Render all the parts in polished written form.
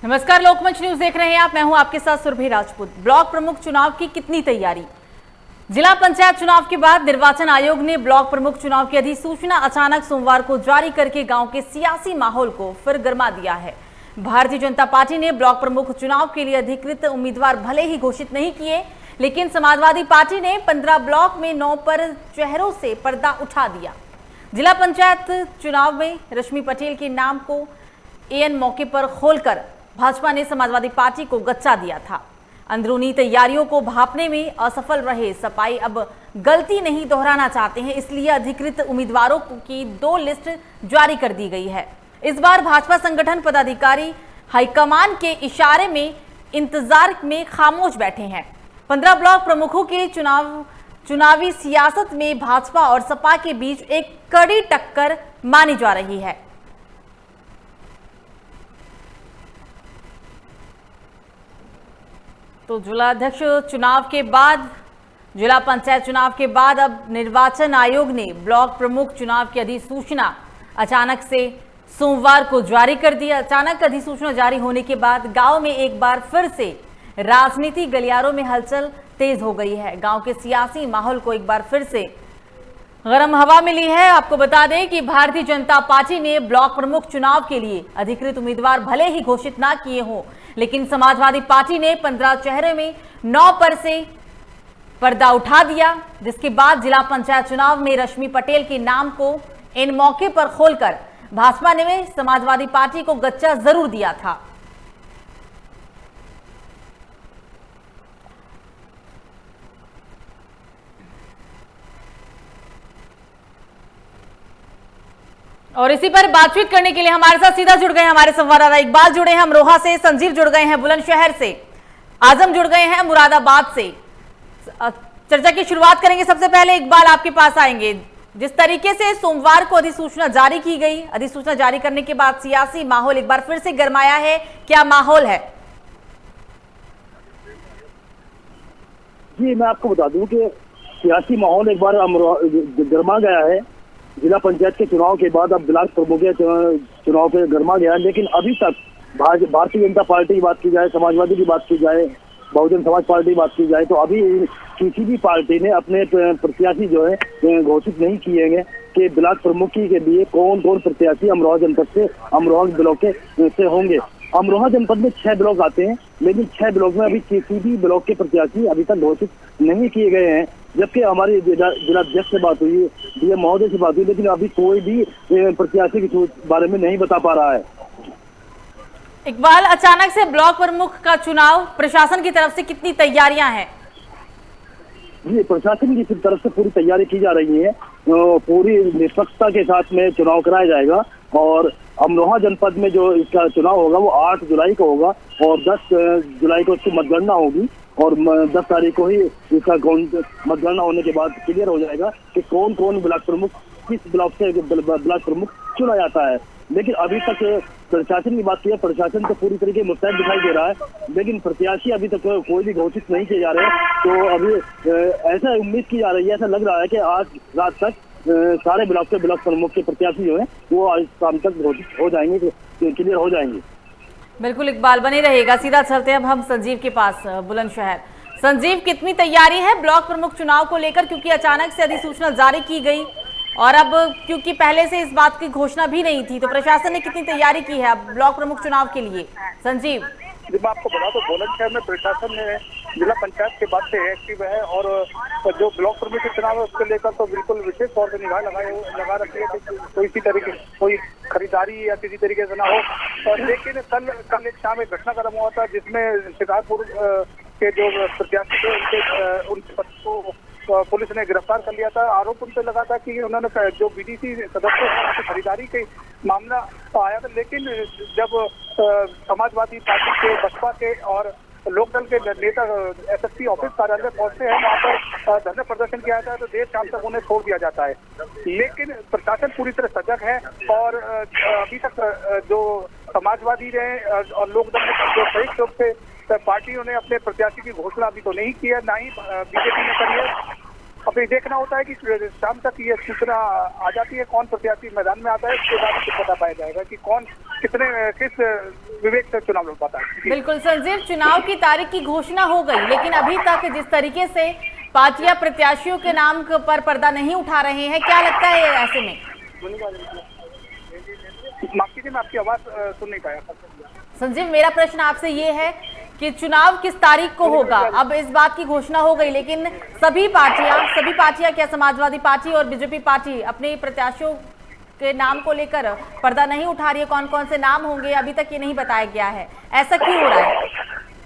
नमस्कार, लोकमंच न्यूज देख रहे हैं आप। मैं हूं आपके साथ सुरभि राजपूत। ब्लॉक प्रमुख चुनाव की कितनी तैयारी? जिला पंचायत चुनाव के बाद निर्वाचन आयोग ने ब्लॉक प्रमुख चुनाव की अधिसूचना अचानक सोमवार को जारी करके गांव के सियासी माहौल को फिर गर्मा दिया है। भारतीय जनता पार्टी ने ब्लॉक प्रमुख चुनाव के लिए अधिकृत उम्मीदवार भले ही घोषित नहीं किए, लेकिन समाजवादी पार्टी ने 15 ब्लॉक में 9 पर चेहरों से पर्दा उठा दिया। जिला पंचायत चुनाव में रश्मि पटेल के नाम को एन मौके पर खोलकर भाजपा ने समाजवादी पार्टी को गच्चा दिया था। अंदरूनी तैयारियों को भांपने में असफल रहे सपाई अब गलती नहीं दोहराना चाहते हैं, इसलिए अधिकृत उम्मीदवारों की 2 लिस्ट जारी कर दी गई है। इस बार भाजपा संगठन पदाधिकारी हाईकमान के इशारे में इंतजार में खामोश बैठे हैं। 15 ब्लॉक प्रमुखों के चुनावी सियासत में भाजपा और सपा के बीच एक कड़ी टक्कर मानी जा रही है। तो जिलाध्यक्ष चुनाव के बाद, जिला पंचायत चुनाव के बाद अब निर्वाचन आयोग ने ब्लॉक प्रमुख चुनाव की अधिसूचना अचानक से सोमवार को जारी कर दी। अचानक अधिसूचना जारी होने के बाद गांव में एक बार फिर से राजनीति गलियारों में हलचल तेज हो गई है। गांव के सियासी माहौल को एक बार फिर से गरम हवा मिली है। आपको बता दें कि भारतीय जनता पार्टी ने ब्लॉक प्रमुख चुनाव के लिए अधिकृत उम्मीदवार भले ही घोषित ना किए हों, लेकिन समाजवादी पार्टी ने 15 चेहरे में 9 पर से पर्दा उठा दिया, जिसके बाद जिला पंचायत चुनाव में रश्मि पटेल के नाम को इन मौके पर खोलकर भाजपा ने समाजवादी पार्टी को गच्चा जरूर दिया था। और इसी पर बातचीत करने के लिए हमारे साथ सीधा जुड़ गए हमारे संवाददाता इकबाल जुड़े हैं अमरोहा से, संजीव जुड़ गए हैं बुलंदशहर से, आजम जुड़ गए हैं मुरादाबाद से। चर्चा की शुरुआत करेंगे। सबसे पहले इकबाल आपके पास आएंगे। जिस तरीके से सोमवार को अधिसूचना जारी की गई, अधिसूचना जारी करने के बाद सियासी माहौल एक बार फिर से गरमाया है, क्या माहौल है? जी, मैं आपको बता दूं कि सियासी माहौल एक बार गरमा गया है। जिला पंचायत के चुनाव के बाद अब ब्लॉक प्रमुख चुनाव पे गरमा गया है, लेकिन अभी तक भारतीय जनता पार्टी की बात की जाए, समाजवादी की बात की जाए, बहुजन समाज पार्टी की बात की जाए, तो अभी किसी भी पार्टी ने अपने प्रत्याशी जो है घोषित नहीं किए हैं कि ब्लॉक प्रमुख के लिए कौन कौन प्रत्याशी अमरोहा जनपद से, अमरोहा ब्लॉक से होंगे। अमरोहा जनपद में 6 ब्लॉक आते हैं, लेकिन 6 ब्लॉक में अभी किसी भी ब्लॉक के प्रत्याशी अभी तक घोषित नहीं किए गए हैं। जबकि हमारी जिलाध्यक्ष से बात हुई, डीएम महोदय से बात हुई, लेकिन अभी कोई भी प्रत्याशी के बारे में नहीं बता पा रहा है। इकबाल, अचानक से ब्लॉक प्रमुख का चुनाव, प्रशासन की तरफ से कितनी तैयारियां हैं? जी, प्रशासन की तरफ से पूरी तैयारी की जा रही है। पूरी निष्पक्षता के साथ में चुनाव कराया जाएगा और अमरोहा जनपद में जो इसका चुनाव होगा वो 8 जुलाई को होगा और 10 जुलाई को इसकी मतगणना होगी और 10 तारीख को ही इसका मतगणना होने के बाद क्लियर हो जाएगा कि कौन कौन ब्लॉक प्रमुख, किस ब्लॉक से ब्लॉक प्रमुख चुना जाता है। लेकिन अभी तक प्रशासन की बात की है, प्रशासन तो पूरी तरीके मुस्तैद दिखाई दे रहा है, लेकिन प्रत्याशी अभी तक कोई भी घोषित नहीं किए जा रहे हैं। तो अभी ऐसा उम्मीद की जा रही है, ऐसा लग रहा है कि आज रात तक सारे ब्लॉक के ब्लॉक प्रमुख के प्रत्याशी जो है वो आज शाम तक घोषित हो जाएंगे, क्लियर हो जाएंगे। बिल्कुल इकबाल, बने रहेगा। सीधा चलते हैं अब हम संजीव के पास बुलंदशहर। संजीव, कितनी तैयारी है ब्लॉक प्रमुख चुनाव को लेकर, क्योंकि अचानक से अधिसूचना जारी की गई और अब क्योंकि पहले से इस बात की घोषणा भी नहीं थी, तो प्रशासन ने कितनी तैयारी की है अब ब्लॉक प्रमुख चुनाव के लिए? संजीव, जब आपको बता दो, बुलंदशहर में प्रशासन ने जिला पंचायत के बाद से एक्टिव है और जो ब्लॉक प्रमुख चुनाव है उसको लेकर तो बिल्कुल विशेष तौर पर निगाह लगा रखी है कि कोई सी तरीके कोई खरीदारी या किसी तरीके से ना हो। लेकिन कल एक शाम एक घटनाक्रम हुआ था जिसमें शिकारपुर के जो प्रत्याशी थे उनके पति को पुलिस ने गिरफ्तार कर लिया था। आरोप उन पर लगा था कि उन्होंने जो बीडीसी सदस्य हैं खरीदारी के मामला आया था, लेकिन जब समाजवादी पार्टी के, बसपा के और लोकदल के नेता एसएसपी ऑफिस कार्यालय पहुंचते हैं, वहां पर धरना प्रदर्शन किया जाता है तो देर शाम तक उन्हें छोड़ दिया जाता है। लेकिन प्रशासन पूरी तरह सजग है और अभी तक जो समाजवादी रहे और लोकदल जो संयुक्त रूप से पार्टियों ने अपने प्रत्याशी की घोषणा अभी तो नहीं की है, ना ही बीजेपी ने करी है। अब ये देखना होता है कि शाम तक ये सूचना आ जाती है कौन प्रत्याशी मैदान में आता है, उसके बाद पता पाया जाएगा कि कौन किस विवेक से चुनाव लड़ पाता है। बिल्कुल संजीव, चुनाव की तारीख की घोषणा हो गई, लेकिन अभी तक जिस तरीके से पार्टियां प्रत्याशियों के नाम पर पर्दा नहीं उठा रहे हैं, क्या लगता है ऐसे में? माफ कीजिए, मैं आपकी आवाज सुन नहीं पाया। संजीव, मेरा प्रश्न आपसे ये है कि चुनाव किस तारीख को होगा? अब इस बात की घोषणा हो गई, लेकिन सभी पार्टियां क्या समाजवादी पार्टी और बीजेपी पार्टी अपने प्रत्याशियों के नाम को लेकर पर्दा नहीं उठा रही है? कौन कौन से नाम होंगे अभी तक ये नहीं बताया गया है, ऐसा क्यों हो रहा है?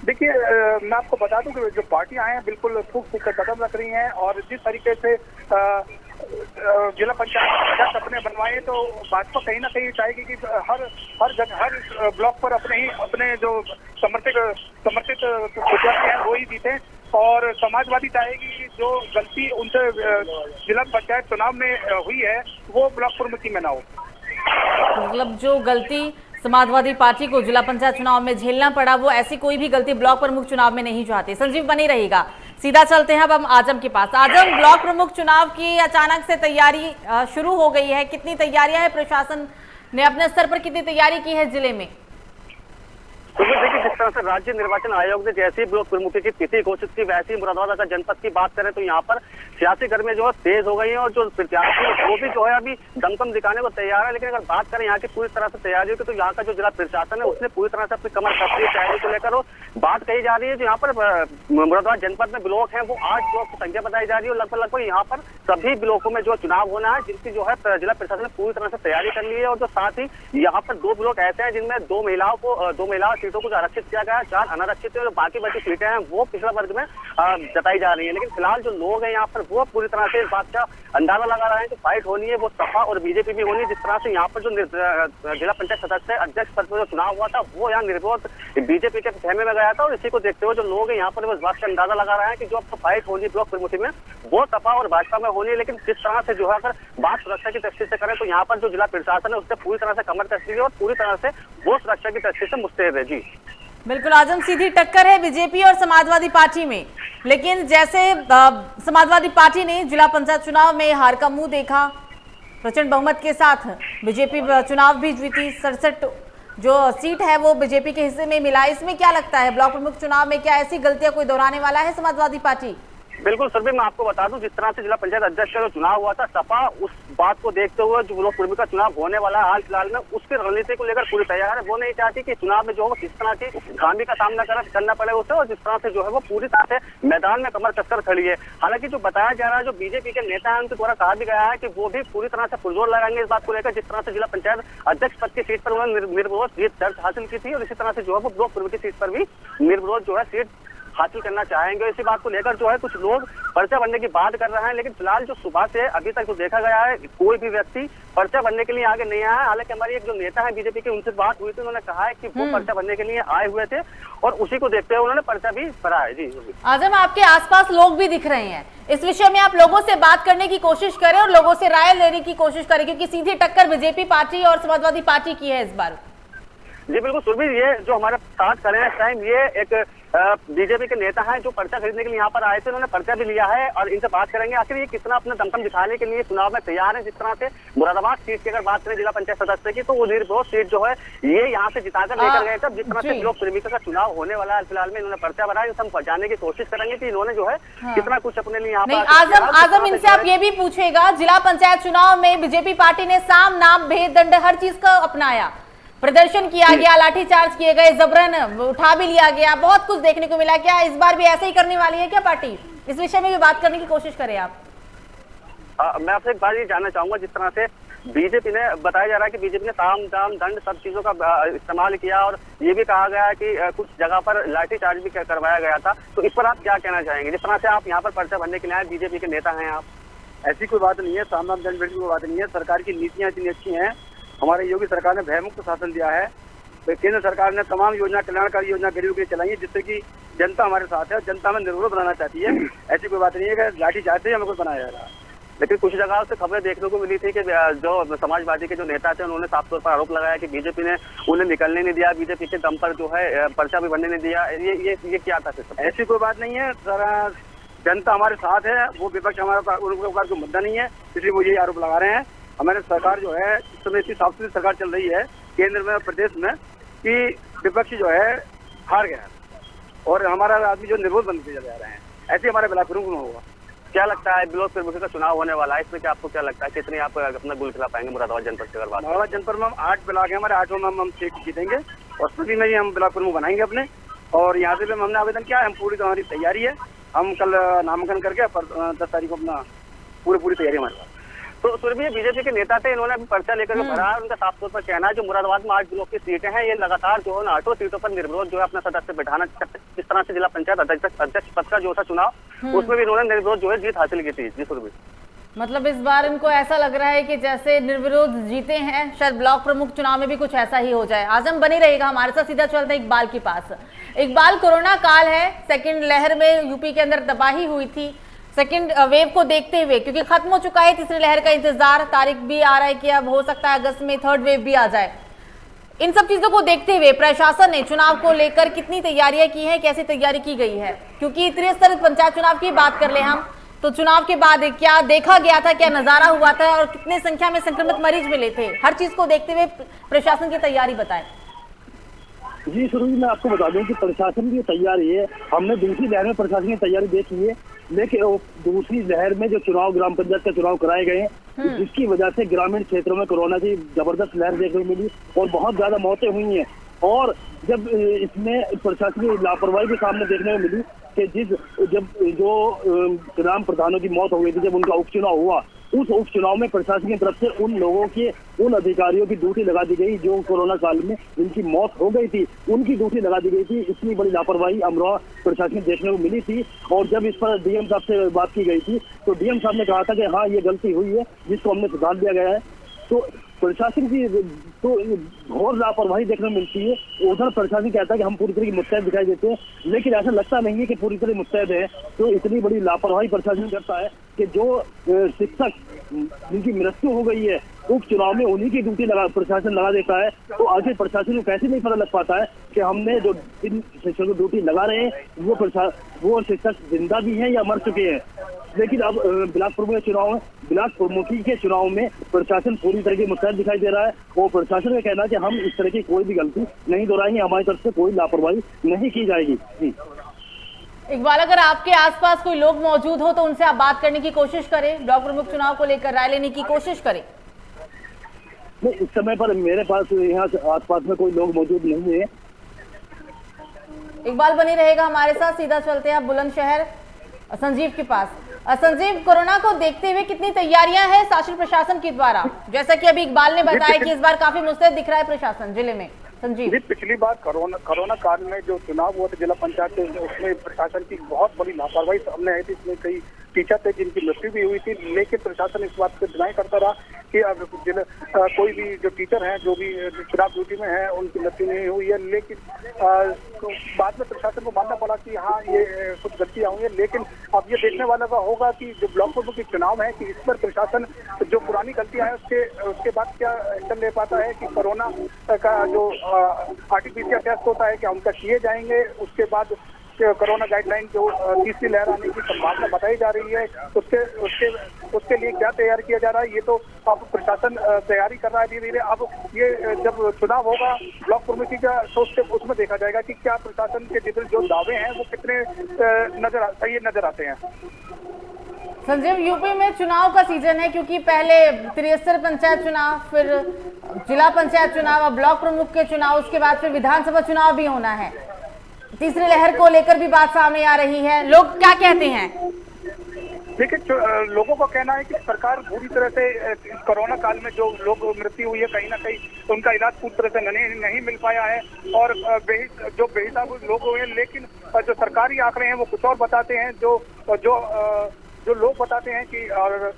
देखिए, मैं आपको बता दूं कि जो पार्टियां हैं बिल्कुल फूक फूक कर कदम रख रही हैं, और जिस तरीके से जिला पंचायत अपने बनवाए, तो भाजपा कहीं ना कहीं चाहेगी कि हर जगह हर ब्लॉक पर अपने जो समर्थित प्रत्याशी हैं वो ही जीते, और समाजवादी चाहेगी कि जो गलती उनसे जिला पंचायत चुनाव में हुई है वो ब्लॉक प्रमुखी में ना हो। मतलब जो गलती समाजवादी पार्टी को जिला पंचायत चुनाव में झेलना पड़ा, वो ऐसी कोई भी गलती ब्लॉक प्रमुख चुनाव में नहीं चाहते। संजीव बने रहेगा, सीधा चलते हैं अब हम आजम के पास। आजम, ब्लॉक प्रमुख चुनाव की अचानक से तैयारी शुरू हो गई है, कितनी तैयारियां हैं? प्रशासन ने अपने स्तर पर कितनी तैयारी की है जिले में? तो देखिए, जिस तरह से राज्य निर्वाचन आयोग ने जैसे ही ब्लॉक प्रमुखी की तिथि घोषित की, वैसे ही मुरादाबाद अगर जनपद की बात करें तो यहाँ पर सियासी गर्मी जो है तेज हो गई है, और जो प्रत्याशी है वो भी जो है अभी दमखम दिखाने को तैयार है। लेकिन अगर बात करें यहाँ की पूरी तरह से तैयारियों की, तो यहाँ का जो जिला प्रशासन है उसने पूरी तरह से अपनी कमर कस ली तैयारी को लेकर। और बात कही जा रही है जो यहाँ पर मुरादाबाद जनपद में ब्लॉक है वो 8 ब्लॉक की संख्या बताई जा रही है, और लगभग यहाँ पर सभी ब्लॉकों में जो चुनाव होना है जिनकी जो है जिला प्रशासन ने पूरी तरह से तैयारी कर ली है। और जो साथ ही यहाँ पर 2 ब्लॉक ऐसे हैं जिनमें 2 महिला सीटों को आरक्षित किया गया है, 4 अनारक्षित है, और बाकी बची सीटें हैं वो पिछड़ा वर्ग में जताई जा रही है। लेकिन फिलहाल जो लोग हैं यहाँ पर वो पूरी तरह से इस बात का अंदाजा लगा रहे हैं कि फाइट होनी है वो सपा और बीजेपी भी होनी है। जिस तरह से यहाँ पर जो जिला पंचायत सदस्य अध्यक्ष पद पर जो चुनाव हुआ था वो यहाँ निर्विरोध बीजेपी के खेमे में गया था, और इसी को देखते हुए जो लोग हैं यहाँ पर वो इस बात का अंदाजा लगा रहे हैं कि जो आपको फाइट होनी है ब्लॉक प्रमुखी में वो सपा और भाजपा में होनी है। लेकिन जिस तरह से जो है अगर बात सुरक्षा की दृष्टि से करें तो यहाँ पर जो जिला प्रशासन है उससे पूरी तरह से कमर कस ली है, और पूरी तरह से वो सुरक्षा की दृष्टि से मुस्तैद है। जी बिल्कुल आजम, सीधी टक्कर है बीजेपी और समाजवादी पार्टी में, लेकिन जैसे समाजवादी पार्टी ने जिला पंचायत चुनाव में हार का मुंह देखा, प्रचंड बहुमत के साथ बीजेपी चुनाव भी जीती, 67 जो सीट है वो बीजेपी के हिस्से में मिला। इसमें क्या लगता है ब्लॉक प्रमुख चुनाव में क्या ऐसी गलतियां कोई दोहराने वाला है समाजवादी पार्टी? बिल्कुल सर, मैं आपको बता दूं जिस तरह से जिला पंचायत अध्यक्ष का जो चुनाव हुआ था, सपा उस बात को देखते हुए जो ब्लॉक प्रमुख का चुनाव होने वाला है हाल फिलहाल में उसकी रणनीति को लेकर पूरी तैयार है। वो नहीं चाहती कि चुनाव में जो है किस तरह की खामी का सामना करना पड़े उसे, और जिस तरह से जो है वो पूरी तरह से मैदान में कमर कसकर खड़ी है। हालांकि जो बताया जा रहा है जो बीजेपी के नेता है उनके द्वारा कहा भी गया है कि वो भी पूरी तरह से पुरजोर लगाएंगे इस बात को लेकर। जिस तरह से जिला पंचायत अध्यक्ष पद की सीट पर उन्होंने निर्विरोध जीत दर्ज हासिल की थी, और इसी तरह से जो है वो ब्लॉक प्रमुख की सीट पर भी निर्विरोध जो है सीट हासिल करना चाहेंगे। इसी बात को लेकर जो है कुछ लोग पर्चा बनने की बात कर रहे हैं, लेकिन फिलहाल जो सुबह से अभी तक जो देखा गया है कोई भी व्यक्ति पर्चा बनने के लिए आगे नहीं आया है। हालांकि हमारी एक जो नेता है बीजेपी के उनसे बात हुई थी, उन्होंने कहा है कि वो पर्चा बनने के लिए आए हुए थे, और उसी को देखते हुए उन्होंने पर्चा भी भरा है। जी आजम, आपके आसपास लोग भी दिख रहे हैं, इस विषय में आप लोगों से बात करने की कोशिश करें और लोगों से राय लेने की कोशिश करें, क्योंकि सीधी टक्कर बीजेपी पार्टी और समाजवादी पार्टी की है इस बार। जी बिल्कुल सुरभि, ये जो हमारे साथ खड़े हैं इस टाइम ये एक बीजेपी के नेता हैं जो पर्चा खरीदने के लिए यहाँ पर आए थे, उन्होंने पर्चा भी लिया है, और इनसे बात करेंगे आखिर ये कितना अपना दमखम दिखाने के लिए चुनाव में तैयार है। जिस तरह से मुरादाबाद सीट की अगर बात करें जिला पंचायत सदस्य की, तो वो निर्विरोध सीट जो है ये यहाँ से जिताकर लेकर गए थे। जिस तरह से ब्लॉक प्रमुख का चुनाव होने वाला है फिलहाल में इन्होंने पर्चा भरा है, हम जानने की कोशिश करेंगे कि इन्होंने जो है कितना कुछ अपने लिए यहाँ पर। आजम, इनसे आप ये भी पूछेगा, जिला पंचायत चुनाव में बीजेपी पार्टी ने साम नाम भेद दंड हर चीज का अपनाया, प्रदर्शन किया गया, लाठीचार्ज किए गए, जबरन उठा भी लिया गया, बहुत कुछ देखने को मिला। क्या इस बार भी ऐसे ही करने वाली है क्या पार्टी? इस विषय में भी बात करने की कोशिश करें आप। मैं आपसे एक बात ये जानना चाहूंगा, जिस तरह से बीजेपी ने बताया जा रहा है कि बीजेपी ने साम दाम दंड सब चीजों का इस्तेमाल किया, और ये भी कहा गया है कि कुछ जगह पर लाठीचार्ज भी करवाया गया था, तो इस पर आप क्या कहना चाहेंगे? जिस तरह से आप यहाँ पर पर्चा भरने के लिए आए, बीजेपी के नेता हैं आप। ऐसी कोई बात नहीं है, साम दाम दंड की कोई बात नहीं है। सरकार की नीतियाँ इतनी अच्छी हैं, हमारे योगी सरकार ने भयमुक्त शासन दिया है। तो केंद्र सरकार ने तमाम योजना, कल्याणकारी योजना गरीबों के लिए चलाई है, जिससे कि जनता हमारे साथ है और जनता में निर्विरोध बनाना चाहती है। ऐसी कोई बात नहीं है कि लाठी चाहते ही हमें कुछ बनाया जा रहा है। लेकिन कुछ जगह से खबरें देखने को मिली थी कि जो समाजवादी के जो नेता थे उन्होंने साफ तौर पर आरोप लगाया कि बीजेपी ने उन्हें निकलने नहीं दिया, बीजेपी के दम पर जो है पर्चा भी बनने नहीं दिया। ये क्या था? ऐसी कोई बात नहीं है, सारा जनता हमारे साथ है, वो विपक्ष हमारा उनका कोई मुद्दा नहीं है, इसलिए वो यही आरोप लगा रहे हैं। हमारे सरकार जो है इस समय इतनी साफ सुथरी सरकार चल रही है केंद्र में और प्रदेश में कि विपक्ष जो है हार गया और हमारा आदमी जो निर्विरोध बनते चले जा रहे हैं। ऐसे हमारे ब्लॉक प्रमुख में होगा। क्या लगता है ब्लॉक प्रमुख का चुनाव होने वाला है, इसमें क्या आपको क्या लगता है कितने आप अपना गोल खिला पाएंगे मुरादाबाद जनपद से? अगर बात मुरादाबाद जनपद में हम 8 ब्लॉक है हमारे, 8 में हम सीट जीतेंगे और सभी में ही हम ब्लॉक प्रमुख बनाएंगे अपने। और यहाँ से भी हमने आवेदन किया है, हम पूरी हमारी तैयारी है। हम कल नामांकन करके 10 तारीख को अपना पूरी तैयारी हमारे पास। तो सुरभि बीजेपी के नेता थे, इन्होंने पर्चा लेकर के भरा है। उनका साफ तौर पर कहना है जो मुरादाबाद में 8 ब्लॉक की सीटें हैं, ये लगातार जो है 8 सीटों पर निर्विरोध जो है अपना सदस्य बैठाना। जिस तरह से जिला पंचायत अध्यक्ष पद का जो था चुनाव, उसमें भी इन्होंने निर्विरोध जो है जीत हासिल की थी। जी सुरभि, मतलब इस बार इनको ऐसा लग रहा है कि जैसे निर्विरोध जीते हैं, शायद ब्लॉक प्रमुख चुनाव में भी कुछ ऐसा ही हो जाए। आजम बनी रहेगा हमारे साथ। सीधा चलते हैं इकबाल के पास। इकबाल, कोरोना काल है, सेकंड लहर में यूपी के अंदर तबाही हुई थी। सेकंड वेव को देखते हुए, क्योंकि खत्म हो चुका है तीसरी लहर का इंतजार, तारीख भी आ रहा है कि अब हो सकता है अगस्त में थर्ड वेव भी आ जाए। इन सब चीजों को देखते हुए प्रशासन ने चुनाव को लेकर कितनी तैयारियां की हैं, कैसी तैयारी की गई है? क्योंकि त्रिस्तरीय पंचायत चुनाव की बात कर ले हम, तो चुनाव के बाद क्या देखा गया था, क्या नजारा हुआ था और कितने संख्या में संक्रमित मरीज मिले थे? हर चीज को देखते हुए प्रशासन की तैयारी बताएं। जी सुरभि, मैं आपको बता दूं कि प्रशासन की तैयारी है। हमने दूसरी लहर में प्रशासन की तैयारी देखी है, लेकिन दूसरी लहर में जो चुनाव ग्राम पंचायत के चुनाव कराए गए हैं, जिसकी वजह से ग्रामीण क्षेत्रों में कोरोना की जबरदस्त लहर देखने को मिली और बहुत ज्यादा मौतें हुई हैं। और जब इसमें प्रशासन की लापरवाही के सामने देखने को मिली कि जो ग्राम प्रधानों की मौत हो गई थी, जब उनका उपचुनाव हुआ, उस उपचुनाव में प्रशासन की तरफ से उन लोगों के, उन अधिकारियों की ड्यूटी लगा दी गई जो कोरोना काल में जिनकी मौत हो गई थी, उनकी ड्यूटी लगा दी गई थी। इतनी बड़ी लापरवाही अमरोहा प्रशासन देखने को मिली थी। और जब इस पर डीएम साहब से बात की गई थी, तो डीएम साहब ने कहा था कि हाँ, ये गलती हुई है, जिसको हमने सुधार दिया गया है। तो प्रशासन की तो घोर लापरवाही देखने को मिलती है। उधर प्रशासन कहता है कि हम पूरी तरह की मुस्तैद दिखाई देते हैं, लेकिन ऐसा लगता नहीं है कि पूरी तरह मुस्तैद है। तो इतनी बड़ी लापरवाही प्रशासन करता है कि जो शिक्षक जिनकी मृत्यु हो गई है उपचुनाव में, उन्हीं की ड्यूटी प्रशासन लगा देता है। तो आखिर प्रशासन को कैसे नहीं पता लग पाता है कि हमने जो इन शिक्षकों को ड्यूटी लगा रहे हैं वो शिक्षक जिंदा भी हैं या मर चुके हैं। लेकिन अब ब्लॉक प्रमुखी के चुनाव में प्रशासन पूरी तरह की मुस्तैद दिखाई दे रहा है। और प्रशासन का कहना है कि हम इस तरह की कोई भी गलती नहीं दोहराएंगे, हमारी तरफ से कोई लापरवाही नहीं की जाएगी। इकबाल, अगर आपके आसपास कोई लोग मौजूद हो तो उनसे आप बात करने की कोशिश करें, ब्लॉक प्रमुख चुनाव को लेकर राय लेने की कोशिश करें। नहीं, इस समय पर मेरे पास यहाँ आसपास में कोई लोग मौजूद नहीं है। इकबाल बनी रहेगा हमारे साथ। सीधा चलते हैं बुलंदशहर संजीव के पास। संजीव, कोरोना को देखते हुए कितनी तैयारियां हैं शासन प्रशासन के द्वारा? जैसा कि अभी इकबाल ने बताया कि इस बार काफी मुस्तैद दिख रहा है प्रशासन जिले में। संजीव जी, पिछली बार कोरोना काल में जो चुनाव हुआ था जिला पंचायत, उसमें प्रशासन की बहुत बड़ी लापरवाही सामने आई थी। इसमें कई टीचर थे जिनकी मृत्यु भी हुई थी, लेकिन प्रशासन इस बात को डिनाई करता रहा कि अब कोई भी जो टीचर हैं जो भी चुनाव ड्यूटी में है उनकी मृत्यु नहीं हुई है। लेकिन तो बाद में प्रशासन को मानना पड़ा कि हाँ, ये कुछ गलतियां हुई है। लेकिन अब ये देखने वाला का होगा कि जो ब्लॉक प्रमुख के चुनाव है कि इस पर प्रशासन जो पुरानी गलतियां हैं उसके बाद क्या एक्शन ले पाता है कि कोरोना का जो आरटीपीसीआर टेस्ट होता है क्या उनका किए जाएंगे। उसके बाद कोरोना गाइडलाइन जो तीसरी लहर आने की संभावना बताई जा रही है, उसके लिए क्या तैयार किया जा रहा है, ये तो अब प्रशासन तैयारी कर रहा है धीरे धीरे। अब ये जब चुनाव होगा ब्लॉक प्रमुखी का, तो उसमें देखा जाएगा कि क्या प्रशासन के जो दावे हैं वो कितने सही नजर आते हैं। संजीव, यूपी में चुनाव का सीजन है, क्योंकि पहले त्रिस्तरीय पंचायत चुनाव, फिर जिला पंचायत चुनाव, अब ब्लॉक प्रमुख के चुनाव, उसके बाद फिर विधानसभा चुनाव भी होना है। तीसरी लहर को लेकर भी बात सामने आ रही है, लोग क्या कहते हैं? देखिए, लोगों का कहना है कि सरकार पूरी तरह से कोरोना काल में जो लोग मृत्यु हुई है, कहीं ना कहीं उनका इलाज पूरी तरह से नहीं मिल पाया है और जो बेहिसाब लोग हुए हैं। लेकिन जो सरकारी आंकड़े हैं वो कुछ और बताते हैं। जो लोग बताते हैं कि और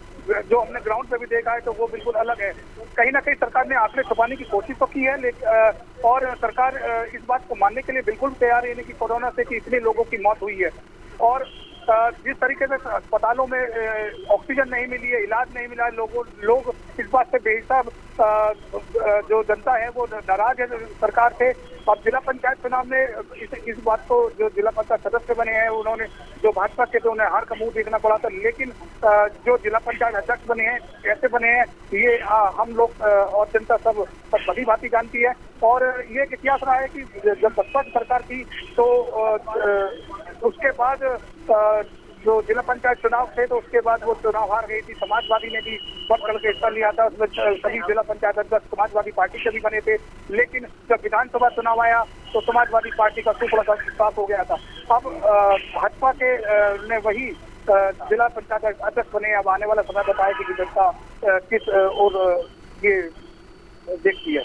जो हमने ग्राउंड पे भी देखा है तो वो बिल्कुल अलग है। कहीं ना कहीं सरकार ने आंकड़े छुपाने की कोशिश तो की है, लेकिन और सरकार इस बात को मानने के लिए बिल्कुल तैयार है कि कोरोना से कि इतने लोगों की मौत हुई है। और जिस तरीके से अस्पतालों में ऑक्सीजन नहीं मिली है, इलाज नहीं मिला है, लोग इस बात से बेहिसाब जो जनता है वो नाराज है सरकार से अब जिला पंचायत चुनाव में इस बात को जो जिला पंचायत सदस्य बने हैं उन्होंने जो भाजपा के थे उन्हें हार का मुंह देखना पड़ा था, लेकिन जो जिला पंचायत अध्यक्ष बने हैं कैसे बने हैं ये हम लोग और जनता सब बड़ी बात जानती है। और ये एक इतिहास रहा है कि जब बसपा की सरकार थी तो उसके बाद जो जिला पंचायत चुनाव थे तो उसके बाद वो चुनाव हार गई थी। समाजवादी ने भी बढ़ चढ़ के हिस्सा लिया था, उसमें सभी जिला पंचायत अध्यक्ष समाजवादी पार्टी के भी बने थे, लेकिन जब विधानसभा चुनाव आया तो समाजवादी पार्टी का सुपड़ा साफ हो गया था। अब भाजपा के ने वही जिला पंचायत अध्यक्ष बने। अब आने वाला समय बताएगी कि जनता किस और ये देखती है।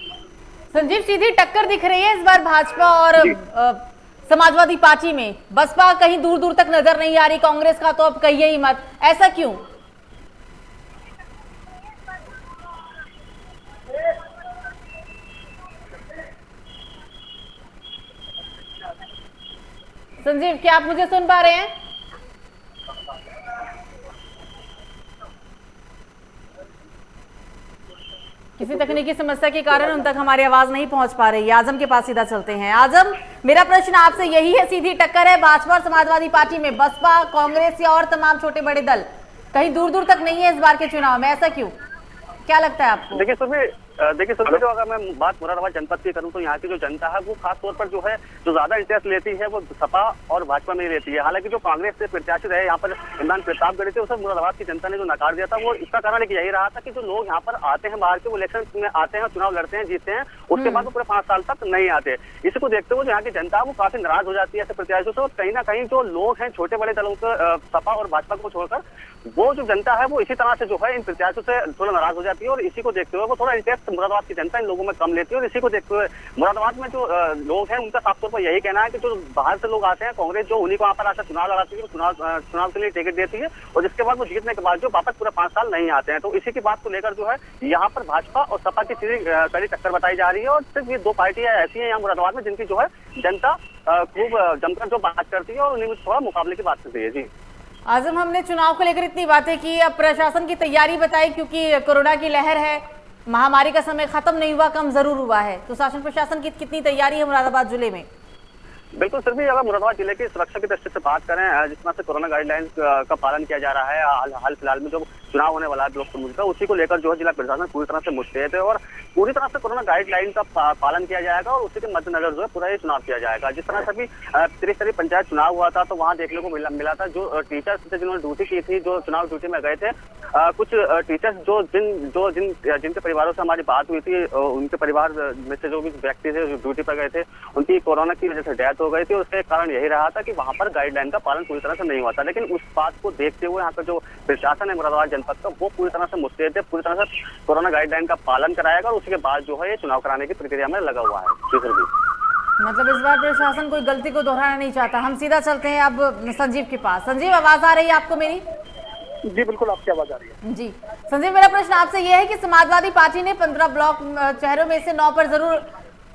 संजीव, सीधी टक्कर दिख रही है इस बार भाजपा और समाजवादी पार्टी में। बसपा कहीं दूर दूर तक नजर नहीं आ रही, कांग्रेस का तो अब कहिए ही मत, ऐसा क्यों? संजीव, क्या आप मुझे सुन पा रहे हैं? किसी तकनीकी समस्या के कारण उन तक हमारी आवाज नहीं पहुंच पा रही है। आजम के पास सीधा चलते हैं। आजम, मेरा प्रश्न आपसे यही है, सीधी टक्कर है भाजपा और समाजवादी पार्टी में, बसपा, कांग्रेस या और तमाम छोटे बड़े दल कहीं दूर दूर तक नहीं है इस बार के चुनाव में, ऐसा क्यों? क्या लगता है आपको? देखिए सुबह जो अगर मैं बात मुरादाबाद जनपद की करूं तो यहाँ की जो जनता है वो खास तौर पर जो है जो ज्यादा इंटरेस्ट लेती है वो सपा और भाजपा में ही लेती है। हालांकि जो कांग्रेस से प्रत्याशी रहे यहाँ पर इमरान प्रतापगढ़ी थे, उसे मुरादाबाद की जनता ने जो नकार दिया था वो इसका कारण एक यही रहा था कि जो लोग यहाँ पर आते हैं बाहर के, वो इलेक्शन में आते हैं, चुनाव लड़ते हैं, जीतते हैं, उसके बाद वो पूरे 5 साल तक नहीं आते। इसी को देखते हुए यहाँ की जनता वो काफी नाराज हो जाती है ऐसे प्रत्याशियों से। और कहीं ना कहीं जो लोग हैं छोटे बड़े दलों के, सपा और भाजपा को छोड़कर, वो जो जनता है वो इसी तरह से जो है इन प्रत्याशियों से थोड़ा नाराज हो जाती है। और इसी को देखते हुए वो थोड़ा इंटरेस्ट मुरादाबाद की जनता इन लोगों में कम लेती है। और इसी को देखते हुए मुरादाबाद में जो लोग हैं उनका साफ तौर पर यही कहना है कि जो बाहर से लोग आते हैं, कांग्रेस जो उन्हीं को वहाँ पर आकर चुनाव लड़ाती है, चुनाव के लिए टिकट देती है और जिसके बाद वो जीतने के बाद जो वापस पूरे 5 साल नहीं आते हैं। तो इसी की बात को लेकर जो है यहाँ पर भाजपा और सपा की सीधी कड़ी टक्कर बताई जा रही है। और सिर्फ ये 2 पार्टियां ऐसी हैं यहाँ मुरादाबाद में जिनकी जो है जनता खूब जमकर जो बात करती है और उन्हीं में थोड़ा मुकाबले की बात करती है। जी आजम, हमने चुनाव को लेकर इतनी बातें की, अब प्रशासन की तैयारी बताई, क्योंकि कोरोना की लहर है, महामारी का समय खत्म नहीं हुआ, कम जरूर हुआ है, तो शासन प्रशासन की कितनी तैयारी है मुरादाबाद जिले में? बिल्कुल सर, भी अगर मुरादाबाद जिले की सुरक्षा की दृष्टि से बात करें, जिस तरह से कोरोना गाइडलाइंस का पालन किया जा रहा है, हाल फिलहाल में जो चुनाव होने वाला है ब्लॉक प्रमुख का, उसी को लेकर जो है जिला प्रशासन पूरी तरह से मुस्तैद है और पूरी तरह से कोरोना गाइडलाइन का पालन किया जाएगा और उसी के मद्देनजर जो है पूरा ये चुनाव किया जाएगा। जिस तरह से अभी त्रिस्तरीय पंचायत चुनाव हुआ था तो वहाँ देखने को मिला था जो टीचर्स थे जिन्होंने ड्यूटी की थी, जो चुनाव ड्यूटी में गए थे, कुछ टीचर्स जिनके परिवारों से हमारी बात हुई थी, उनके परिवार में से जो भी व्यक्ति थे जो ड्यूटी पर गए थे, उनकी कोरोना की वजह से डेथ हो गई थी। उसके कारण यही रहा था कि वहां पर गाइडलाइन का पालन पूरी तरह से नहीं हुआ था। लेकिन उस बात को देखते हुए यहाँ का जो प्रशासन है मुरादाबाद जनपद का, वो पूरी तरह से मुस्तैद है, पूरी तरह से कोरोना गाइडलाइन का पालन कराएगा और उसके बाद जो है ये चुनाव कराने की प्रक्रिया में लगा हुआ है। मतलब इस बार प्रशासन कोई गलती को दोहराना नहीं चाहता। हम सीधा चलते हैं अब संजीव के पास। संजीव, आवाज आ रही है आपको मेरी? जी बिल्कुल, आपकी आवाज आ रही है। जी संजीव, मेरा प्रश्न आपसे यह है कि समाजवादी पार्टी ने 15 ब्लॉक चेहरों में से 9 पर जरूर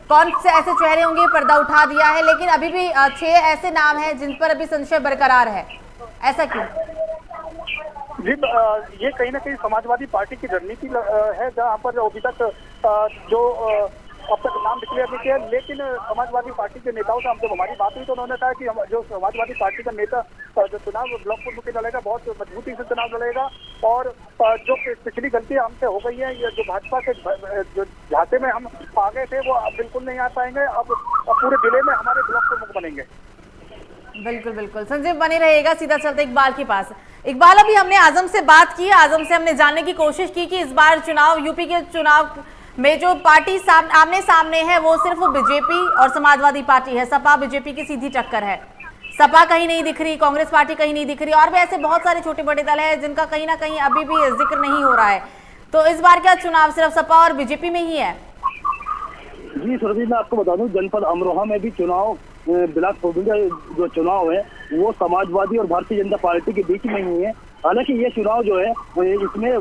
कौन से ऐसे चेहरे होंगे पर्दा उठा दिया है, लेकिन अभी भी 6 ऐसे नाम हैं जिन पर अभी संशय बरकरार है, ऐसा क्यों? जी ये कहीं ना कहीं समाजवादी पार्टी की रणनीति है, जहाँ पर अभी तक जो अब तक नाम डिक्लेयर नहीं किया। लेकिन समाजवादी पार्टी के नेताओं से जब हमारी बात हुई तो उन्होंने कहा कि जो समाजवादी पार्टी का नेता जो चुनाव ब्लॉक प्रमुख लड़ेगा, बहुत मजबूती से चुनाव लड़ेगा और जो पिछली गलती हमसे हो गई है, ये जो भाजपा के जो झांसे में हम आ गए थे वो अब बिल्कुल नहीं आ पाएंगे। अब पूरे जिले में हमारे ब्लॉक प्रमुख बनेंगे। बिल्कुल बिल्कुल संजीव, बने रहेगा। सीधा चलते इकबाल के पास। इकबाल, अभी हमने आजम से बात की, आजम से हमने जानने की कोशिश की कि इस बार चुनाव, यूपी के चुनाव में जो पार्टी आमने सामने है वो सिर्फ बीजेपी और समाजवादी पार्टी है। सपा बीजेपी की सीधी टक्कर है। सपा कहीं नहीं दिख रही, कांग्रेस पार्टी कहीं नहीं दिख रही और भी ऐसे बहुत सारे छोटे बड़े दल हैं जिनका कहीं ना कहीं अभी भी जिक्र नहीं हो रहा है। तो इस बार क्या चुनाव सिर्फ सपा और बीजेपी में ही है? जी सुरभि, मैं आपको बता दूं, जनपद अमरोहा में भी चुनाव, बिलासपुर में जो चुनाव है वो समाजवादी और भारतीय जनता पार्टी के बीच में ही है। हालांकि ये चुनाव जो है इसमें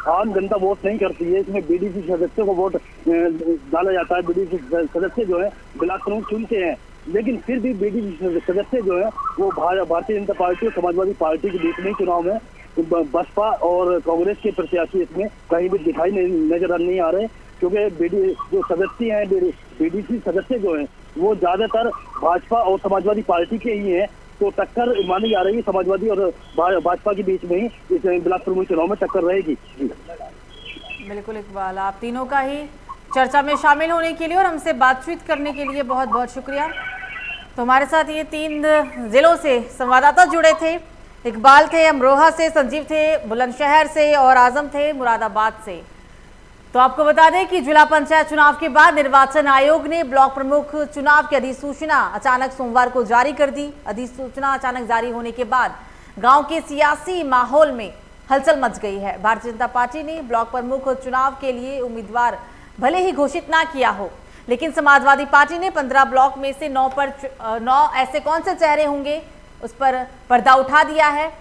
आम जनता वोट नहीं करती है, इसमें बीडीसी सदस्यों को वोट डाला जाता है। बीडीसी सदस्य जो है बिलासपुर चुनते हैं, लेकिन फिर भी बीडीसी सदस्य जो है वो भारतीय जनता पार्टी और समाजवादी पार्टी के बीच में चुनाव में बसपा और कांग्रेस के प्रत्याशी इसमें कहीं भी दिखाई नजर नहीं आ रहे, क्योंकि जो सदस्य हैं, बीडीसी सदस्य जो हैं वो ज्यादातर भाजपा और समाजवादी पार्टी के ही हैं। तो टक्कर मानी जा रही है समाजवादी और भाजपा के बीच में ही इस ब्लॉक प्रमुख चुनाव में टक्कर रहेगी। बिल्कुल इकबाल, आप तीनों का ही चर्चा में शामिल होने के लिए और हमसे बातचीत करने के लिए बहुत बहुत शुक्रिया। तो हमारे साथ ये 3 जिलों से संवाददाता जुड़े थे। इकबाल थे अमरोहा से, संजीव थे बुलंदशहर से और आजम थे मुरादाबाद से। तो आपको बता दें कि जिला पंचायत चुनाव के बाद निर्वाचन आयोग ने ब्लॉक प्रमुख चुनाव की अधिसूचना अचानक सोमवार को जारी कर दी। अधिसूचना अचानक जारी होने के बाद गांव के सियासी माहौल में हलचल मच गई है। भारतीय जनता पार्टी ने ब्लॉक प्रमुख चुनाव के लिए उम्मीदवार भले ही घोषित ना किया हो, लेकिन समाजवादी पार्टी ने 15 ब्लॉक में से 9 ऐसे कौन से चेहरे होंगे उस पर पर्दा उठा दिया है।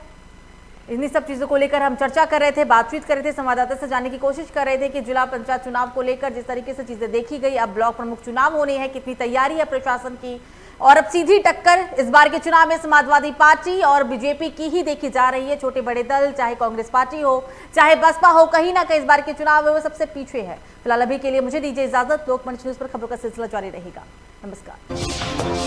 इन्हीं सब चीजों को लेकर हम चर्चा कर रहे थे, बातचीत कर रहे थे, संवाददाता से जानने की कोशिश कर रहे थे कि जिला पंचायत चुनाव को लेकर जिस तरीके से चीजें देखी गई, अब ब्लॉक प्रमुख चुनाव होने हैं, कितनी तैयारी है प्रशासन की, और अब सीधी टक्कर इस बार के चुनाव में समाजवादी पार्टी और बीजेपी की ही देखी जा रही है। छोटे बड़े दल, चाहे कांग्रेस पार्टी हो चाहे बसपा हो, कहीं ना कहीं इस बार के चुनाव में वो सबसे पीछे है। फिलहाल अभी के लिए मुझे दीजिए इजाजत। लोकमंच न्यूज पर खबरों का सिलसिला जारी रहेगा। नमस्कार।